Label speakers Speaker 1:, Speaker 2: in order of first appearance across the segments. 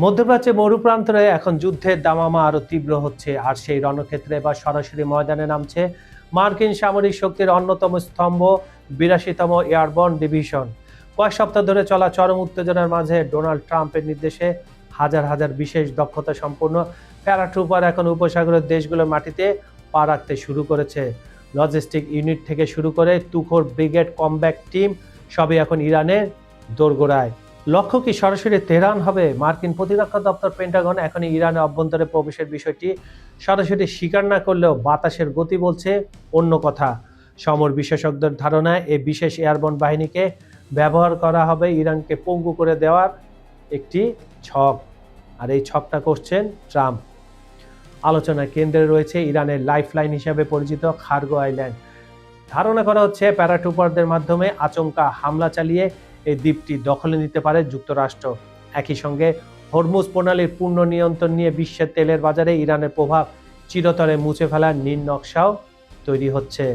Speaker 1: মধ্যপ্রাচ্যে মরুপ্রান্তরে এখন যুদ্ধের দামামা আরো তীব্র হচ্ছে, আর সেই রণক্ষেত্রে বা সরাসরি ময়দানে নামছে মার্কিন সামরিক শক্তির অন্যতম স্তম্ভ ৮২তম এয়ারবর্ন ডিভিশন। কয়েক সপ্তাহ ধরে চলা চরম উত্তেজনার মাঝে ডোনাল্ড ট্রাম্পের নির্দেশে হাজার হাজার বিশেষ দক্ষতা সম্পন্ন প্যারাট্রুপার এখন উপসাগরের দেশগুলোর মাটিতে পা রাখতে শুরু করেছে। লজিস্টিক ইউনিট থেকে শুরু করে তুখোর ব্রিগেড কমব্যাট টিম সবই এখন ইরানের দোরগোড়ায়। লক্ষ্য কি সরাসরি তেহরান হবে? মার্কিন প্রতিরক্ষা দপ্তর পেন্টাগন এখন ইরানের অভ্যন্তরে প্রবেশের বিষয়টি সরাসরি স্বীকার না করলেও বাতাসের গতি বলছে অন্য কথা। সমর বিশেষজ্ঞদের ধারণায় এই বিশেষ এয়ারবর্ন বাহিনীকে ব্যবহার করা হবে ইরানকে পঙ্গু করে দেওয়ার একটি ছক, আর এই ছকটা করছেন ট্রাম্প। আলোচনার কেন্দ্রে রয়েছে ইরানের লাইফলাইন হিসেবে পরিচিত খার্গো আইল্যান্ড। ধারণা করা হচ্ছে প্যারাট্রুপারদের মাধ্যমে আচমকা হামলা চালিয়ে এই দ্বীপটি দখলে নিতে পারে যুক্তরাষ্ট্র। একই সঙ্গে হরমুজ প্রণালীর পূর্ণ নিয়ন্ত্রণ নিয়ে বিশ্বের তেলের বাজারে ইরানের প্রভাব চিরতরে মুছে ফেলার নীল নকশাও তৈরি হচ্ছে।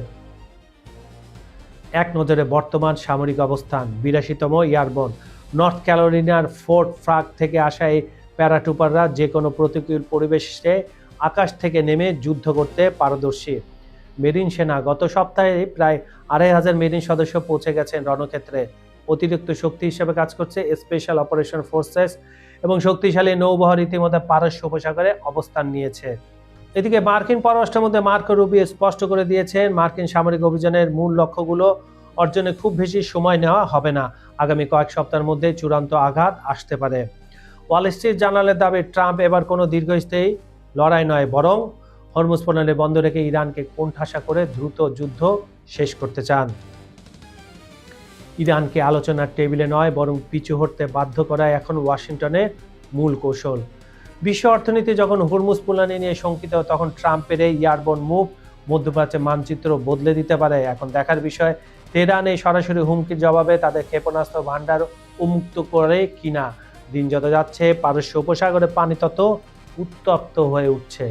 Speaker 1: এক নজরে বর্তমান সামরিক অবস্থান। ৮২তম এয়ারবর্ন নর্থ ক্যারোলিনার ফোর্ট ব্রাগ থেকে আসা এই প্যারাট্রুপাররা যে কোনো প্রতিকূল পরিবেশে আকাশ থেকে নেমে যুদ্ধ করতে পারদর্শী। মেরিন সেনা গত সপ্তাহে প্রায় ২৫০০ মেরিন সদস্য পৌঁছে গেছেন রণক্ষেত্রে। অতিরিক্ত শক্তি হিসেবে কাজ করছে স্পেশাল অপারেশন ফোর্সেস এবং শক্তিশালী নৌবহর ইতিমধ্যে পারস্য উপসাগরে অবস্থান নিয়েছে। এদিকে মার্কিন পররাষ্ট্রমন্ত্রী মার্কো রুবিও স্পষ্ট করে দিয়েছেন, মার্কিন সামরিক অভিযানের মূল লক্ষ্যগুলো অর্জনে খুব বেশি সময় নেওয়া হবে না। আগামী কয়েক সপ্তাহের মধ্যে চূড়ান্ত আঘাত আসতে পারে। ওয়াল স্ট্রিট জার্নালের দাবি, ট্রাম্প এবার কোনো দীর্ঘস্থায়ী লড়াই নয়, বরং হরমুজ প্রণালী বন্ধ রেখে ইরানকে কোণঠাসা করে দ্রুত যুদ্ধ শেষ করতে চান। ইরানকে আলোচনার টেবিলে নয় বরং পিছু হটতে বাধ্য করা এখন ওয়াশিংটনের মূল কৌশল। বিশ্ব অর্থনীতি যখন হরমুজ প্রণালী নিয়ে শঙ্কিত, তখন ট্রাম্পের এই এয়ারবর্ন মুভ মধ্যপ্রাচ্যের মানচিত্র বদলে দিতে পারে। এখন দেখার বিষয়, তেহরান এই সরাসরি হুমকির জবাবে তাদের ক্ষেপণাস্ত্র ভান্ডার উন্মুক্ত করে কিনা। দিন যত যাচ্ছে পারস্য উপসাগরে পানি তত উত্তপ্ত হয়ে উঠছে।